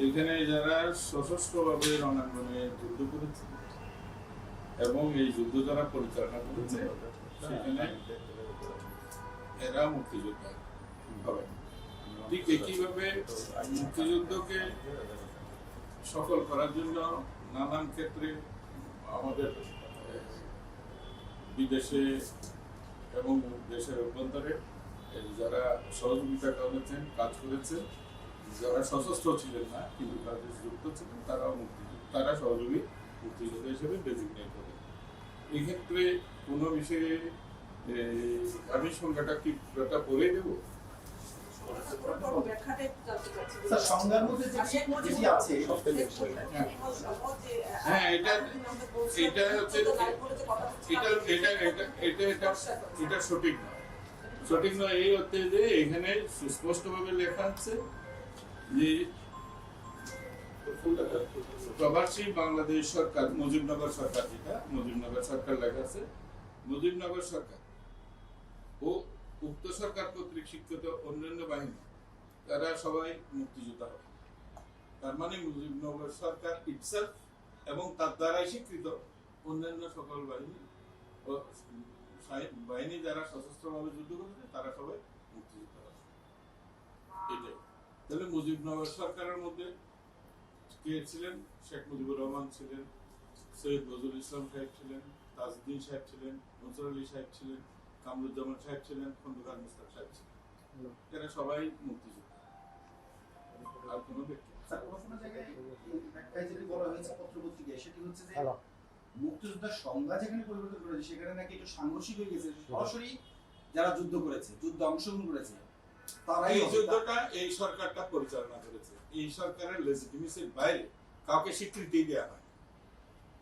এখানে যারা সশস্ত্রভাবে রণাঙ্গনে যুদ্ধ করেছে এবং এই যুদ্ধ যারা পরিচালনা করেছে সেখানে এরা মুক্তিযোদ্ধা হবে। ঠিক একইভাবে মুক্তিযুদ্ধকে সফল করার জন্য নানান ক্ষেত্রে আমাদের বিদেশে এবং দেশের অভ্যন্তরে যারা সহযোগিতা করেছেন, কাজ করেছেন, যারা সশস্ত্র ছিলেন না কিন্তু কাজে যুক্ত ছিলেন, তারা সহযোগী মুক্তিযোদ্ধা হিসেবে ডেজিগনেট করেন। এক্ষেত্রে কোনো বিষয়ে আমি সংখ্যাটা কি বলে দেবো? হ্যাঁ, এটা সঠিক নয় এই অর্থে যে এখানে সুস্পষ্টভাবে লেখা আছে যে প্রবাসী বাংলাদেশ সরকার, মুজিবনগর সরকার, যেটা মুজিবনগর সরকার লেখা আছে, মুজিবনগর সরকার ও উক্ত সরকার কর্তৃক স্বীকৃত অন্যান্য বাহিনী তারা সবাই মুক্তিযোদ্ধা হবে। তার মানে মুজিবনগর সরকার ইটসেলফ এবং তার দ্বারাই স্বীকৃত অন্যান্য সকল বাহিনী যারা সশস্ত্রভাবে যুদ্ধ করেছে তারা সবাই মুক্তিযোদ্ধা হবে। এটাই। তাহলে মুজিবনগর সরকারের মধ্যে কে ছিলেন? শেখ মুজিবুর রহমান ছিলেন, সৈয়দ নজরুল ইসলাম সাহেব ছিলেন, তাজউদ্দিন সাহেব ছিলেন, নজর আলী সাহেব ছিলেন, কামরুজ্জামান সাহেব ছিলেন, খন্দকার মুস্তাক সাহেব ছিলেন। এরা সবাই মুক্তিযোদ্ধা। আর কোনো ব্যক্তি মুক্তিযোদ্ধার সংজ্ঞা যেখানে পরিবর্তন করেছে সেখানে নাকি একটু সাংঘর্ষিক হয়ে গেছে। সরাসরি যারা যুদ্ধ করেছে, যুদ্ধে অংশগ্রহণ করেছে, তারাই এই যুদ্ধটা এই সরকারটা পরিচালনা করেছে। এই সরকারের লেজিটিমেসির বাইরে কাউকে স্বীকৃতি দেওয়া হয়।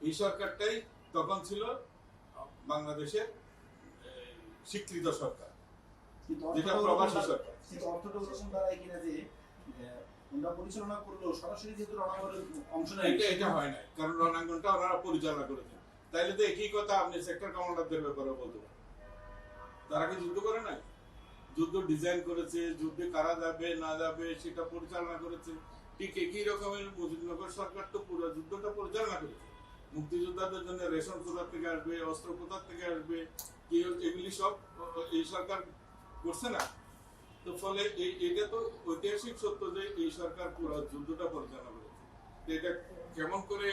এই সরকারটাই তখন ছিল বাংলাদেশের স্বীকৃত সরকার, যেটা প্রবাসী সরকার। কিন্তু অর্থটা ওরকম দাঁড়ায় কিনা যে ওরা পরিচালনা করলেও সরাসরি যেহেতু রণাঙ্গনের অংশ নেয়, এটা হয় না, কারণ রণাঙ্গনটা ওনারা পরিচালনা করেছেন। তাইলে তো একই কথা আপনি সেক্টর কমান্ডারদের ব্যাপারে বলতে পারেন। তারা কি যুদ্ধ করে নাই? যুদ্ধ ডিজাইন করেছে, যুদ্ধে কারা যাবে না যাবে সেটা পরিচালনা করেছে। ঠিক একই রকমের মুজিবনগর সরকার তো পুরো যুদ্ধটা পরিচালনা করেছে। মুক্তিযোদ্ধাদের জন্য রেশন কোথা থেকে আসবে, অস্ত্র কোথা থেকে আসবে, এগুলি সব এই সরকার করছে না। তো ফলে এটা তো ঐতিহাসিক সত্য যে এই সরকার পুরো যুদ্ধটা পরিচালনা করেছে। এটা কেমন করে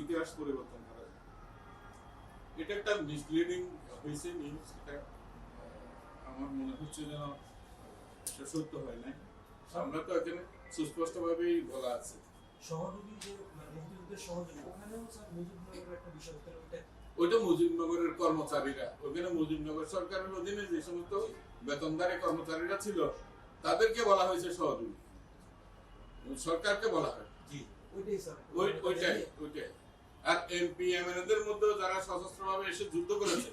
ইতিহাস পরিবর্তন করা যায়? এটা একটা মিসলিডিং হয়েছে নিউজ। এটা আমার মনে হচ্ছে যেন সত্য হয় নাই। আমরা তো এখানে সুস্পষ্টভাবেই বলা আছে সহযোগী যে মুক্তিযুদ্ধের সহযোগী, ওখানেও স্যার মুজিবনগরের একটা বিষয় হতে পারে। ওইটা মুজিবনগরের কর্মচারীরা, ওখানে মুজিবনগর সরকারের অধীনে যে সমস্ত বেতনদারী কর্মচারীরা ছিল তাদেরকে বলা হয়েছে সহযোগী, সরকারকে বলা হয়। জি, ওইটাই স্যার, ওইটাই। আর এমপি এমএলএদের মধ্যে যারা সশস্ত্রভাবে এসে যুদ্ধ করেছে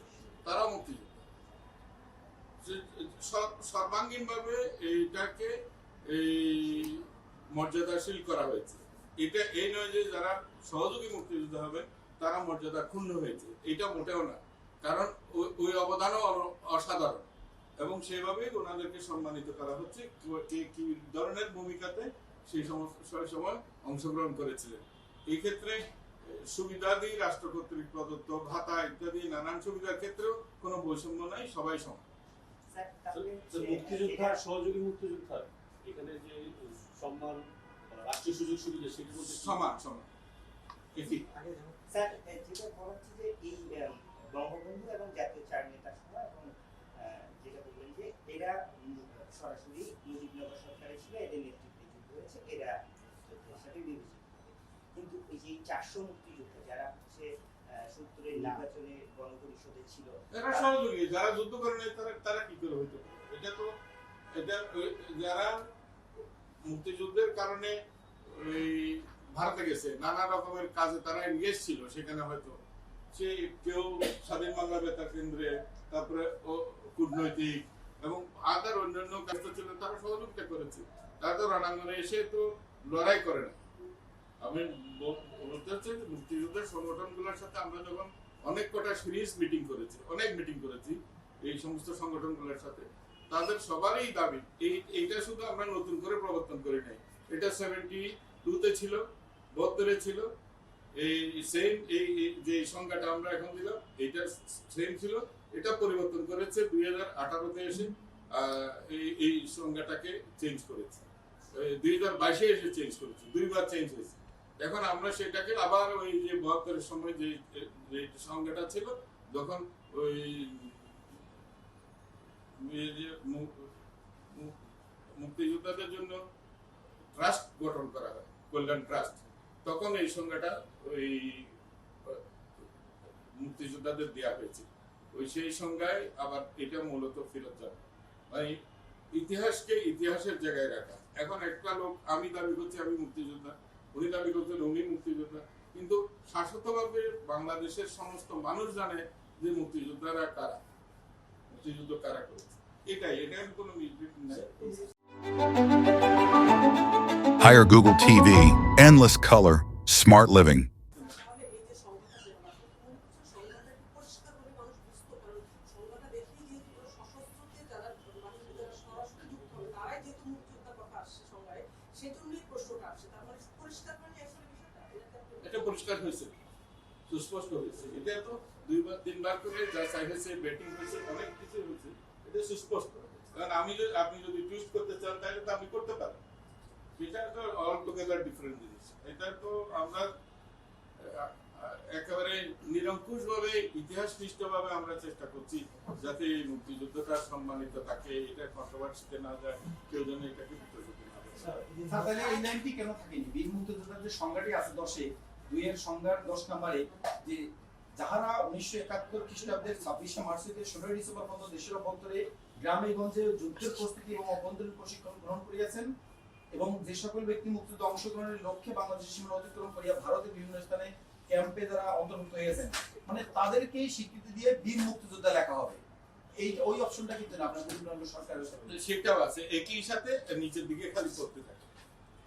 তারাও মুক্তিযোদ্ধা। সর্বাঙ্গীনভাবে এইটাকে এই মর্যাদাশীল করা হয়েছে। এটা এই নয় যে যারা সহযোগী মুক্তিযোদ্ধা হবে তারা মর্যাদা ক্ষুণ্ণ হয়েছে, এটা মোটেও না। কারণ ওই অবদানও অসাধারণ এবং সেভাবেই ওনাদেরকে সম্মানিত করা হচ্ছে কে কি ধরনের ভূমিকাতে সেই সময় অংশগ্রহণ করেছিলেন। এই ক্ষেত্রে সুবিধাদি রাষ্ট্র কর্তৃক প্রদত্ত ভাতা ইত্যাদি নানান সুবিধার ক্ষেত্রেও কোনো বৈষম্য নাই, সবাই সমান। মুক্তিযোদ্ধা, সহযোগী মুক্তিযোদ্ধা, এখানে যে সম্মান, রাষ্ট্রীয় সুযোগ সুবিধা, সেগুলো সমান। স্যার, যেটা বলা হচ্ছে যে এই বঙ্গবন্ধু এবং জাতীয় চার নেতার সময় এবং যেটা বললেন যে এরা সরাসরি মুজিবনগর সরকারে ছিল, এদের নেতৃত্বে যুদ্ধ হয়েছে, এরা যুদ্ধের সাথে বিবেচিত। কিন্তু এই যে 400 মুক্তিযোদ্ধা যারা হচ্ছে 70-এর নির্বাচনে গণপরিষদে ছিল, এরা সহযোগী। যারা যুদ্ধ করে নাই তারা কি করে হইতে পারে? এটা যারা মুক্তিযুদ্ধের কারণে ওই ভারতে গেছে, নানা রকমের কাজে তারা এনগেজ ছিল, সেখানে হয়তো সে কেউ স্বাধীন বাংলা বেতার কেন্দ্রে, তারপরে কূটনৈতিক এবং আদার অন্যান্য কাজ ছিল, তারা সহযোগিতা করেছে। তারা তো রণাঙ্গনে এসে তো লড়াই করে না। আমি বলতে চাচ্ছি মুক্তিযুদ্ধের সংগঠনগুলোর সাথে আমরা যখন অনেক কটা সিরিজ মিটিং করেছি এই সমস্ত সংগঠনগুলোর সাথে, তাদের সবারই দাবি এইটা শুধু আমরা নতুন করে প্রবর্তন করি নাই। এটা 2-তে ছিল, 72-এ ছিল, এই সেম এই যে সংখ্যাটা আমরা এখন দিলাম এটা সেম ছিল, এটা পরিবর্তন করেছে 2018-তে এসে এই সংখ্যাটাকে চেঞ্জ করেছে, 2022-এ এসে চেঞ্জ করেছে, দুইবার চেঞ্জ হয়েছে। এখন আমরা সেটাকে আবার ওই যে 72-এর সময় যে সংখ্যাটা ছিল তখন ওই মুক্তিযোদ্ধাদের জন্য ট্রাস্ট গঠন করা হয়, কল্যাণ ট্রাস্ট, তখন এই সংখ্যাটা ওই মুক্তিযোদ্ধাদের দেওয়া হয়েছে, ওই সেই সংখ্যায় আবার এটা মূলত ফেরত যাবে, মানে ইতিহাসকে ইতিহাসের জায়গায় রাখা। এখন একটা লোক আমি দাবি করছি আমি মুক্তিযোদ্ধা, উনি দাবি করছেন উনি মুক্তিযোদ্ধা, কিন্তু শাশ্বতভাবে বাংলাদেশের সমস্ত মানুষ জানে যে মুক্তিযোদ্ধারা কারা, মুক্তিযুদ্ধ কারা করেছে, এটাই কোনো মিসবিট নাই। Hire Google TV, endless color, smart living. তাহলে এই যে সংখ্যাটা সেটা সংখ্যাটা পরিষ্কার করে মানুষ বুঝতে পারে, সংখ্যাটা দেখেই যেহেতু সশস্ত্রতে যারা সরাসরি যুক্ত হবে তারাই যেহেতু মুক্তিযোদ্ধার কথা আসছে সংখ্যায়, সেজন্যই প্রশ্নটা আসছে। তার মানে পরিষ্কার করে আসলে বিষয়টা এটা পরিষ্কার হয়েছে, সুস্পষ্ট হয়েছে, এটা তো 2-3 বার করে যা চাই হয়েছে, ব্যাটিং হয়েছে, অনেক কিছু হয়েছে, এটা সুস্পষ্ট। কারণ আপনি যদি টুইস্ট করতে চান তাহলে তো আপনি করতে পারেন, এটা তো অল টুগেদার ডিফারেন্ট জিনিস। এটা তো আমরা একেবারে নিরঙ্কুশ ভাবে ইতিহাসনিষ্ঠ ভাবে আমরা চেষ্টা করছি যাতে এই মুক্তিযুদ্ধটা সম্মানিত থাকে, এটা কন্ট্রোভার্সিতে না যায়, কেউ যেন এটাকে বিতর্কিত না করে। স্যার, তাহলে এই লাইনটি কেন থাকেনি? বীর মুক্তিযোদ্ধার যে সংজ্ঞাটি আছে 10-এ, 2-এর সংজ্ঞার 10 নম্বরে, যে যাহারা 1971 খ্রিস্টাব্দের 26শে মার্চ থেকে 16 ডিসেম্বর পর্যন্ত দেশের অভ্যন্তরে গ্রামে গঞ্জে যুদ্ধের প্রস্তুতি এবং অভ্যন্তরীণ প্রশিক্ষণ গ্রহণ করিয়াছেন এবং যে সকল ব্যক্তি মুক্তিযুদ্ধে অংশগ্রহণের লক্ষ্যে বাংলাদেশের সীমানা অতিক্রম করিয়া ভারতের বিভিন্ন স্থানে ক্যাম্পে যারা অন্তর্ভুক্ত হয়েছেন, মানে তাদেরকেই স্বীকৃতি দিয়ে বীর মুক্তিযোদ্ধা লেখা হবে। এই ওই অপশনটা কিন্তু না আপনার বিভিন্ন সরকারের সাথে সেটাও আছে, একই সাথে নিচের দিকে খালি করতে থাকে,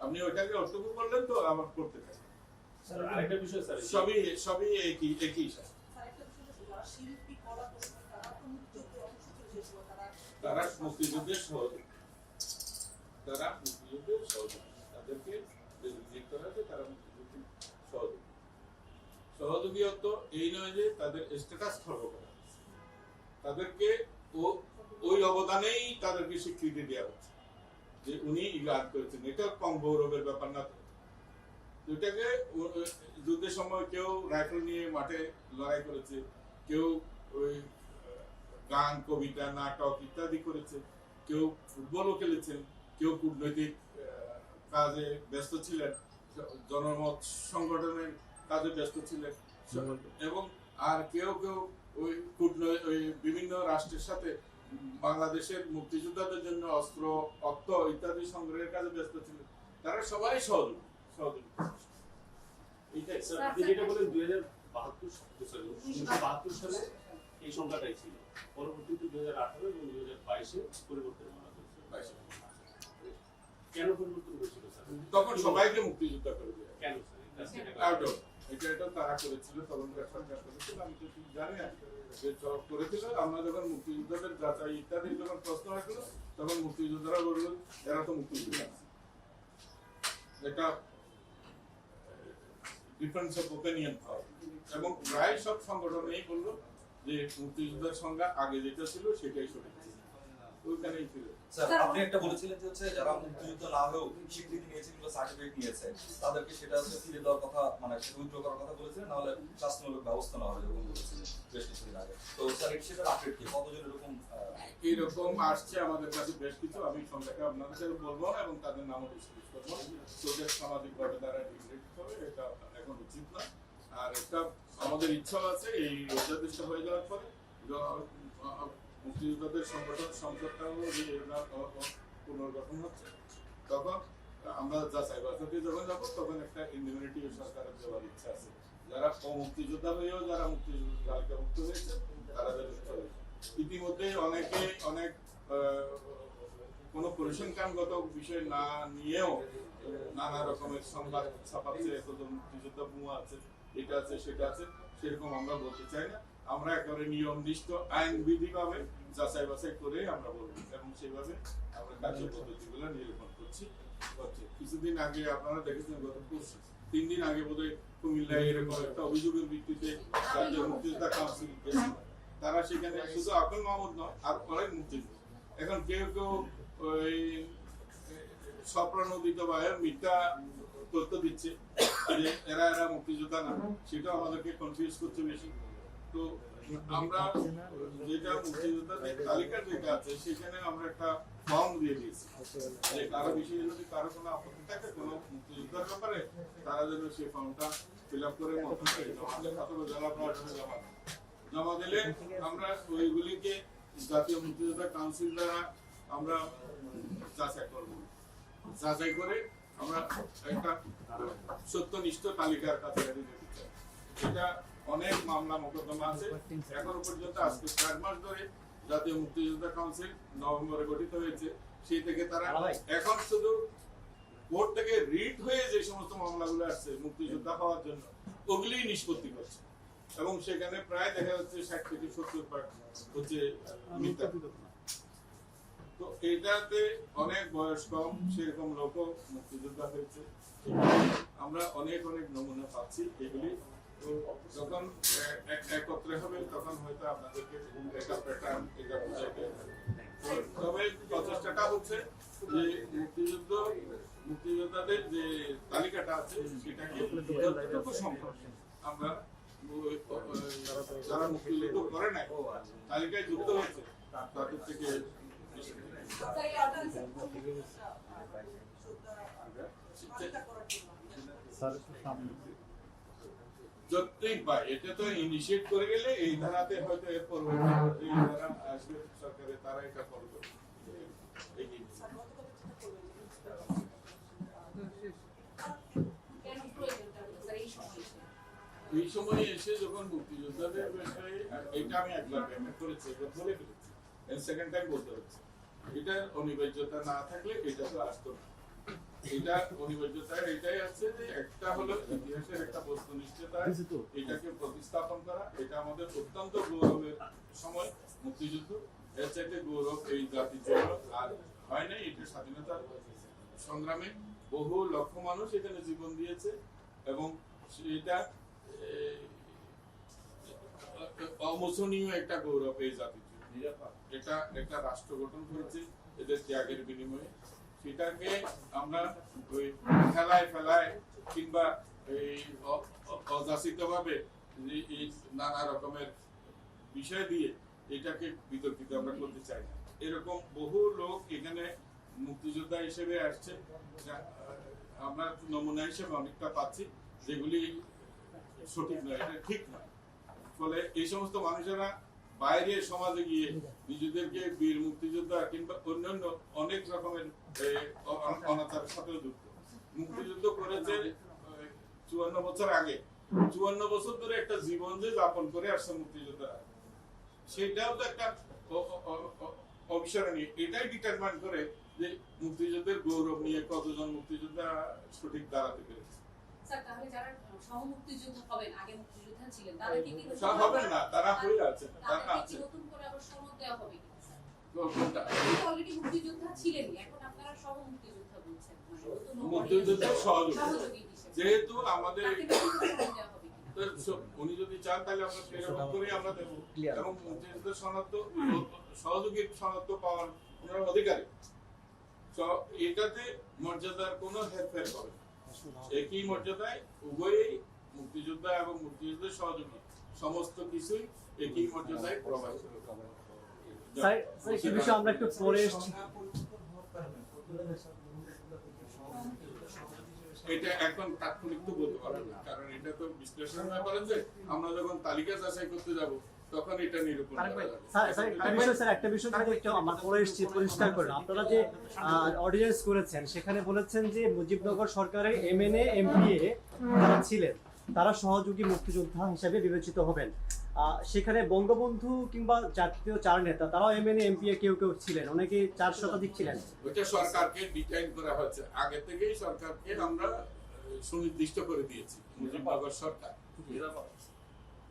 আপনি ওইটাকে অষ্টকু করলেন তো আমার করতে থাকে, স্যার আরেকটা বিষয় স্যার, সবই একই সাথে। স্যার একটা বিষয় হচ্ছে যারা শিল্পী কলা প্রশিক্ষক তারা তো মুক্তিযুদ্ধের অংশ ছিল সেই সময়, তারা মুক্তিযুদ্ধের সহযোগী, তাদেরকে রিজেক্ট করা হয়েছে, তারা মুক্তিযুদ্ধের সহযোগী। সহযোগী অর্থ এই নয় যে তাদের স্ট্যাটাস খর্ব করা হয়েছে, তাদেরকে ওই অবদানেই তাদেরকে স্বীকৃতি দেওয়া হচ্ছে যে উনি ইলাদ করেছেন, এটা কম গৌরবের ব্যাপার না। এটাকে যুদ্ধের সময় কেউ রাইফেল নিয়ে মাঠে লড়াই করেছে, কেউ ওই গান, কবিতা, নাটক ইত্যাদি করেছে, কেউ ফুটবলও খেলেছেন, কেউ কূটনৈতিক কাজে ব্যস্ত ছিলেন, জনমত সংগঠনের কাজে ব্যস্ত ছিলেন, এবং আর কেউ ওই বিভিন্ন রাষ্ট্রের সাথে বাংলাদেশের মুক্তিযোদ্ধাদের জন্য অস্ত্র, অর্থ ইত্যাদি সংগ্রহের কাজে ব্যস্ত ছিলেন। তারা সবাই সহযোগী। এইটাই স্যার, আপনি যেটা বলেন 1972 সালে এই সংখ্যাটাই ছিল, পরবর্তীতে 2018 এবং 2022-এ পরিবর্তন করা হয়েছে। কেন পরিবর্তন হয়েছিল স্যার? তখন সবাইকে মুক্তিযোদ্ধা করে দেওয়া। কেন স্যার? এটা তারা করেছিল, তখনকার সরকার করেছিল, আমি তো ঠিক জানি না যে করেছিল। আমরা যখন মুক্তিযোদ্ধাদের যাচাই ইত্যাদি যখন প্রশ্ন আসলো তখন মুক্তিযোদ্ধারা বললেন এরা তো মুক্তিযোদ্ধা না। এটা ডিফারেন্স অফ ওপিনিয়ন হয়, এবং প্রায় সব সংগঠনেই বললো যে মুক্তিযোদ্ধার সংখ্যা আগে যেটা ছিল সেটাই সঠিক ছিল, ওইখানেই ছিল। স্যার আপনি একটা বলেছিলেন যে হচ্ছে যারা মুক্তিযুদ্ধ না হয়েও স্বীকৃতি নিয়েছে কিংবা সার্টিফিকেট নিয়েছে তাদেরকে সেটা হচ্ছে ফিরে দেওয়ার কথা, মানে উইথড্র করার কথা বলেছিলেন, নাহলে শাস্তিমূলক ব্যবস্থা নেওয়া হবে এরকম বলেছিলেন বেশ কিছুদিন আগে। তো স্যার সেটার আপডেট কি, কতজন এইরকম আসছে আমাদের কাছে বেশ কিছু, আমি সংখ্যাটা আপনাদের সাথে বলবো না এবং তাদের নামও ডিসক্লোজ করবো, সোজা সামাজিকভাবে তারা ডিগ্রেড হবে, এটা এখন উচিত না। আর একটা আমাদের ইচ্ছা আছে এই অধ্যাদেশটা হয়ে যাওয়ার পরে মুক্তিযোদ্ধাদের সংগঠন সংসদটাও পুনর্গঠন হচ্ছে, তখন আমরা যাচাই বাছাইতে যখন যাবো তখন একটা ইন্ডিমিউনিটি সরকারের দেওয়ার ইচ্ছা আছে, যারা মুক্তিযোদ্ধা হয়েও যারা মুক্তিযোদ্ধা তালিকাভুক্ত হয়েছে তারা যেন চলে। ইতিমধ্যে অনেকে অনেক কোনো পরিসংখ্যানগত বিষয় না নিয়েও নানা রকমের সংবাদ ছাপাচ্ছে, এতজন মুক্তিযোদ্ধা ভুয়া আছে, এটা আছে সেটা আছে, সেরকম আমরা বলতে চাই না। আমরা একেবারে নিয়মনিষ্ঠ আইনবিধি ভাবে যাচাই বাছাই করে আমরা বলবো, এবং সেইভাবে আমরা কার্য পদ্ধতিগুলো নিরূপণ করছি। হচ্ছে। কিছুদিন আগে আপনারা দেখেছেন গত 3 দিন আগে বোধহয় কুমিল্লায় এরকম একটা অভিযোগের ভিত্তিতে জাতীয় মুক্তিযোদ্ধা কাউন্সিল গেছিল। তারা সেখানে শুধু আকুল মাহমুদ নয় আর অনেক মুক্তিযোদ্ধা, এখন কেউ কেউ ওই স্বপ্রণোদিত বা মিথ্যা তথ্য দিচ্ছে যে এরা মুক্তিযোদ্ধা না, সেটা আমাদেরকে কনফিউজ করছে বেশি। তো আমরা যেটা মুক্তিযোদ্ধাদের তালিকা যেটা আছে সেখানে আমরা একটা ফর্ম দিয়ে দিয়েছি যে কারো বিষয়ে যদি কারো কোনো আপত্তি থাকে কোনো মুক্তিযোদ্ধার ব্যাপারে, তারা যেন সেই ফর্মটা ফিল আপ করে মন্ত্রণালয়ে জমা দেয় অথবা জেলা প্রশাসনে জমা দিলে আমরা ওইগুলিকে জাতীয় মুক্তিযোদ্ধা কাউন্সিল দ্বারা আমরা যাচাই করব। যাচাই করে আমরা একটা সত্যনিষ্ঠ তালিকার কাছাকাছি যেতে চাই। এটা অনেক মামলা মোকদ্দমা আছে এখনো পর্যন্ত। আজকে 4 মাস ধরে জাতীয় মুক্তিযোদ্ধা কাউন্সিল নভেম্বরে গঠিত হয়েছে, সেই থেকে তারা এখন শুধু কোর্ট থেকে রিট হয়ে যে সমস্ত মামলাগুলো আসছে মুক্তিযোদ্ধা হওয়ার জন্য ওগুলি নিষ্পত্তি করছে, এবং সেখানে প্রায় দেখা যাচ্ছে 60 থেকে 70% হচ্ছে মিথ্যা। তো এটাতে অনেক বয়স কম সেরকম লোক মুক্তিযোদ্ধা হয়েছে, আমরা অনেক অনেক নমুনা পাচ্ছি। এগুলি তো যখন একত্রে হবে তখন হয়তো আপনাদেরকে একটা প্যাটার্ন এটা বুঝাইতে হবে। তবে প্রচেষ্টাটা হচ্ছে যে মুক্তিযোদ্ধাদের যে তালিকাটা আছে সেটাকে যতটুকু সম্ভব আমরা যারা মুক্তিযুদ্ধ করে নাই তালিকায় যুক্ত হয়েছে তাদের থেকে যতই পাই এটা তো ইনিশিয়েট করে গেলে এই ধারাতে হয়তো এর পরবর্তী এই ধারা আসবে সরকারে, তারা এটা করবে। এই সময় এসে যখন মুক্তিযোদ্ধাদের বিষয়ে এটা আমি একবার পেমেন্ট করেছি, এবার বলে ফেলেছি, সেকেন্ড টাইম বলতে হচ্ছে। এটা অনিবার্যতা না থাকলে এটা তো আসতো না। এটা অনিবার্যতা এটাই আছে যে একটা হলো ইতিহাসের একটা বস্তুনিষ্ঠতা, এটাকে প্রতিস্থাপন করা। এটা আমাদের অত্যন্ত গৌরবের সময় মুক্তিযুদ্ধ, এর চাইতে গৌরব এই জাতির জন্য আর হয় নাই। এটা স্বাধীনতার সংগ্রামে বহু লক্ষ মানুষ এখানে জীবন দিয়েছে, এবং এটা অমোচনীয় একটা গৌরব এই জাতির জন্য। এটা একটা রাষ্ট্র গঠন করেছে এদের ত্যাগের বিনিময়ে। সেটাকে আমরা ওই ফেলায় কিংবা এই অযাচিত ভাবে এই নানা রকমের বিষয় দিয়ে এটাকে বিতর্কিত আমরা করতে চাই না। এরকম বহু লোক এখানে মুক্তিযোদ্ধা হিসেবে আসছে, আমরা নমুনা হিসেবে অনেকটা পাচ্ছি যেগুলি সঠিক নয়, এটা ঠিক নয়। ফলে এই সমস্ত মানুষেরা বাইরে সমাজে গিয়ে নিজেদেরকে বীর মুক্তিযোদ্ধা কিংবা অন্যান্য অনেক রকমের অনাচারের সাথে যুক্ত। মুক্তিযুদ্ধ করেছে 54 বছর আগে, 54 বছর ধরে একটা জীবন যে যাপন করে আসছে মুক্তিযোদ্ধারা, সেটাও তো একটা অবিস্মরণীয়। এটাই ডিটারমাইন করে যে মুক্তিযুদ্ধের গৌরব নিয়ে কতজন মুক্তিযোদ্ধা সঠিক দাঁড়াতে পেরেছে। স্যার, তাহলে যারা সহমুক্তিযোদ্ধা হবেন, আগে মুক্তিযোদ্ধা ছিলেন, তাদেরকে কি সব হবেন না, তারা হয়ে আছে, তারা আছে। নতুন করে আবার সনদ দেওয়া হবে কি স্যার? কোনটা অলরেডি মুক্তিযোদ্ধা ছিলেনই, এখন আপনারা সহমুক্তিযোদ্ধা বলছেন, মানে নতুন মুক্তিযুদ্ধের সহযোগী হিসেবে যেহেতু আমাদের তাকে নতুন করে সনদ দেওয়া হবে কি? উনি যদি চান তাহলে আমরা সেরকম করে আমরা দেবো, এবং মুক্তিযুদ্ধের সনদ সহযোগী সনদ পাওয়ার ওনার অধিকারী। এটাতে মর্যাদার কোনো হেরফের হবে না, একই মর্যাদায় উভয়ই মুক্তিযোদ্ধা এবং মুক্তিযুদ্ধের সহযোগী সমস্ত কিছুই একই মর্যাদায় প্রবাহিত হবে। আমরা একটু পরে এসেছি। এটা এখন তাৎক্ষণিক তো বলতে পারবো না, কারণ এটা তো বিশ্লেষণ ব্যাপারে যে আমরা যখন তালিকা যাচাই করতে যাব তখন এটা নিরূপণ করা যাবে। একটা বিষয় একটু আমরা পরে এসেছি, পরিষ্কার করেন। আপনারা যে অর্ডিন্যান্স করেছেন সেখানে বলেছেন যে মুজিবনগর সরকারের MNA MPA যারা ছিলেন তারা সহযোগী মুক্তিযোদ্ধা হিসেবে বিবেচিত হবেন। সেখানে বঙ্গবন্ধু কিংবা জাতীয় 4 নেতা তারাও MNA MPA কেউ কেউ ছিলেন, অনেকে 4 শতাধিক ছিলেন। ওইটা সরকারকে ডিটাইন করা হয়েছে, আগে থেকেই সরকারকে আমরা সুনির্দিষ্ট করে দিয়েছি। মুজিবনগর সরকার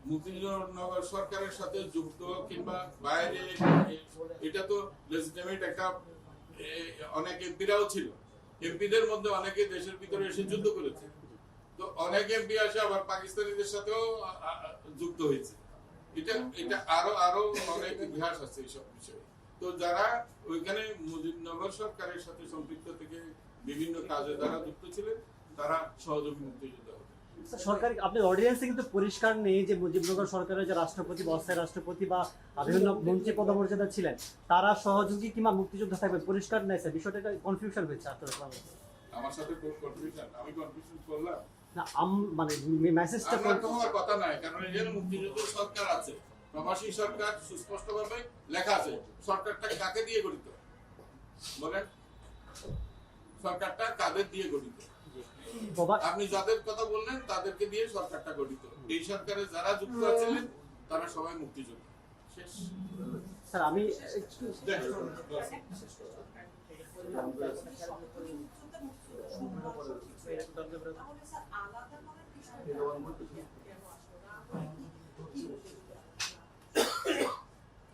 মুজিবনগর সরকারের সাথে যুক্ত কিংবা বাইরে, এটা তো লেজিটিমেট একটা, অনেক এমপিরাও ছিল এমপিদের মধ্যে অনেকে দেশের ভিতরে এসে যুদ্ধ করেছে, তো অনেক এমপি আসে আবার পাকিস্তানিদের সাথেও যুক্ত হয়েছে। এটা আরো অনেক ইতিহাস আছে এইসব বিষয়ে। তো যারা ওইখানে মুজিবনগর সরকারের সাথে সম্পৃক্ত থেকে বিভিন্ন কাজে যারা যুক্ত ছিলেন তারা সহযোগী মুক্তিযোদ্ধা হবে। সরকার আপনার অর্ডিন্যান্সে কিন্তু পরিষ্কার নেই যে মুজিবনগর সরকারের যে রাষ্ট্রপতি বা অস্থায়ী রাষ্ট্রপতি বা বিভিন্ন মন্ত্রী পদমর্যাদা ছিলেন তারা সহযোগী কিংবা মুক্তিযোদ্ধা থাকবে, পরিষ্কার নেই স্যার। বিষয়টা কনফিউশন হয়েছে আসলে আমার সাথে কনফিউশন, আমি কনফিউশন করলাম না, মানে মেসেজটা আমার তো হওয়ার কথা নয়, কারণ এখানে মুক্তিযুদ্ধ সরকার আছে, প্রবাসী সরকার সুস্পষ্টভাবে লেখা আছে। সরকারটা কাকে দিয়ে গঠিত বলেন? সরকারটা কাদের দিয়ে গঠিত? আপনি যাদের কথা বললেন তাদেরকে দিয়ে সরকারটা গঠিত। এই সরকারে যারা যুক্ত আছিলেন তারা সবাই মুক্তিযোদ্ধা। শেষ। স্যার আমি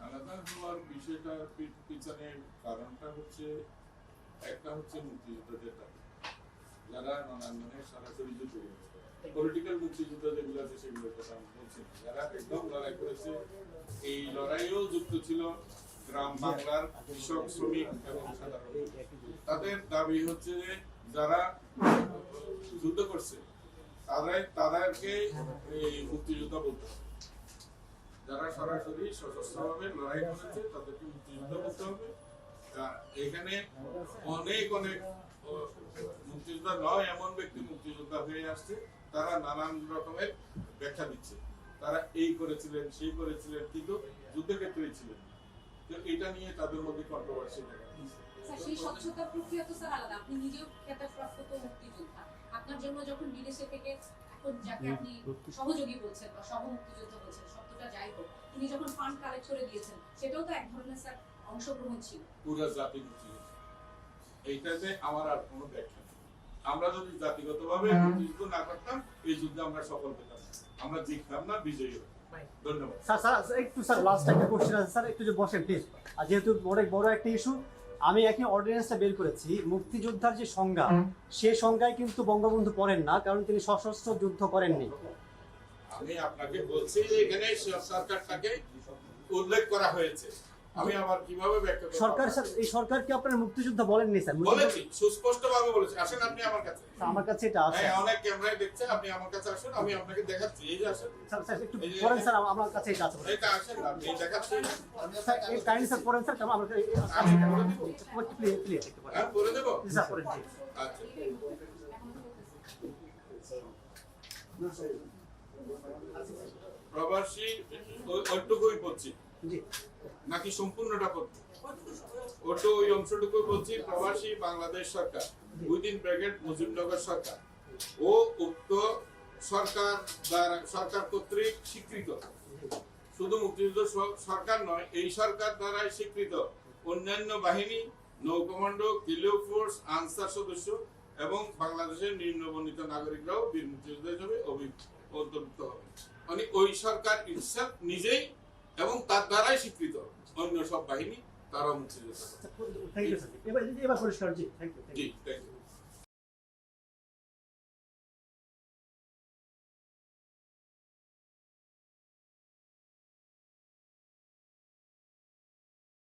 আলাদা হওয়ার বিষয়টার পিছনের কারণটা হচ্ছে, একটা হচ্ছে মুক্তিযোদ্ধাদের দাবি, যারা ননান্দনের সরাসরি যুদ্ধ করেছে। পলিটিক্যাল মুক্তিযুদ্ধ যেগুলো আছে সেগুলোর কথা আমি বলছি না। যারা একদম লড়াই করেছে, এই লড়াইয়েও যুক্ত ছিল গ্রাম বাংলার কৃষক, শ্রমিক এবং সাধারণ। তাদের দাবি হচ্ছে যে যারা যুদ্ধ করছে তাদেরকে এই মুক্তিযোদ্ধা বলতে হবে। যারা সরাসরি সশস্ত্রভাবে লড়াই করেছে তাদেরকে মুক্তিযোদ্ধা বলতে হবে। এখানে অনেক মুক্তিযোদ্ধা নয় এমন ব্যক্তি মুক্তিযোদ্ধা হয়ে আসছে, তারা নানান রকমের ব্যাখ্যা দিচ্ছে। তারা এই করেছিলেন, সেই করেছিলেন, কিন্তু যুদ্ধক্ষেত্রেই ছিলেন। তো এটা নিয়ে তাদের মধ্যে কন্ট্রোভার্সি দেখা দিচ্ছে। স্যার সেই স্বচ্ছতার প্রক্রিয়া তো স্যার আলাদা। আপনি নিজেও খেতাবপ্রাপ্ত মুক্তিযোদ্ধা, আপনার জন্য যখন বিদেশে থেকে এখন যাকে আপনি সহযোগী বলছেন বা সহ মুক্তিযোদ্ধা বলছেন, শব্দটা যাই হোক, তিনি যখন ফান্ড কালেক্ট করে দিয়েছেন সেটাও তো এক ধরনের স্যার অংশগ্রহণ ছিল। পুরো জাতি মুক্তিযোদ্ধা, এইটাতে আমার আর কোনো ব্যাখ্যা নেই। আমরা যদি জাতিগতভাবে মুক্তিযুদ্ধ না করতাম এই যুদ্ধে আমরা সফল পেতাম না, আমরা জিততাম না, বিজয়ী হতাম। ধন্যবাদ। স্যার একটু স্যার লাস্ট একটা কোশ্চেন আছে স্যার, একটু যে বসেন প্লিজ। আর যেহেতু অনেক বড় একটা ইস্যু, আমি একই অর্ডিন্যান্সটা বের করেছি। মুক্তিযোদ্ধার যে সংজ্ঞা, সে সংজ্ঞায় কিন্তু বঙ্গবন্ধু পড়েন না, কারণ তিনি সশস্ত্র যুদ্ধ করেননি। আমি আপনাকে বলছি যে এখানে সরকারটাকে উল্লেখ করা হয়েছে, আমি আবার কিভাবে ব্যাখ্যা করব? সরকার স্যার, এই সরকারকে আপনারা মুক্তিযোদ্ধা বলেননি স্যার। বলেছি, সুস্পষ্টভাবে বলেছি। আসেন আপনি আমার কাছে। আমার কাছে এটা আছে। হ্যাঁ, অনেক ক্যামেরায় দেখছে, আপনি আমার কাছে আসুন, আমি আপনাকে দেখাচ্ছি। এই যে আসেন স্যার একটু পড়েন স্যার, আমার কাছে এটা আছে। এটা আসেন, আপনি দেখাচ্ছি। স্যার এই কাইন্ডলি স্যার পড়েন স্যার, আমার কাছে আমি করে দেব। প্লিজ প্লিজ একটু পড়েন। হ্যাঁ, করে দেব। স্যার পড়েন জি। আচ্ছা, প্রবাসী ওইটুকুই বলছি জি, নাকি সম্পূর্ণটা পড়ছি? ওই অংশটুকু বলছি। প্রবাসী বাংলাদেশ সরকার উইদিন ব্র্যাকেট মুজিবনগর সরকার ও উক্ত সরকার দ্বারা সরকার কর্তৃক স্বীকৃত, শুধু মুক্তিযুদ্ধ সরকার নয়, এই সরকার দ্বারাই স্বীকৃত অন্যান্য বাহিনী, নৌ কমান্ডো, কিলিও ফোর্স, আনসার সদস্য এবং বাংলাদেশের নিম্নবর্ণিত নাগরিকরাও বীর মুক্তিযোদ্ধা হিসেবে অন্তর্ভুক্ত হবে। মানে ওই সরকার ইনসাফ নিজেই এবং তার দ্বারাই স্বীকৃত, অন্য সব বাহিনী তারাও মুক্তিযোদ্ধা। Thank you sir. এবার পরিষ্কার জি, থ্যাংক ইউ। জি, থ্যাংক ইউ।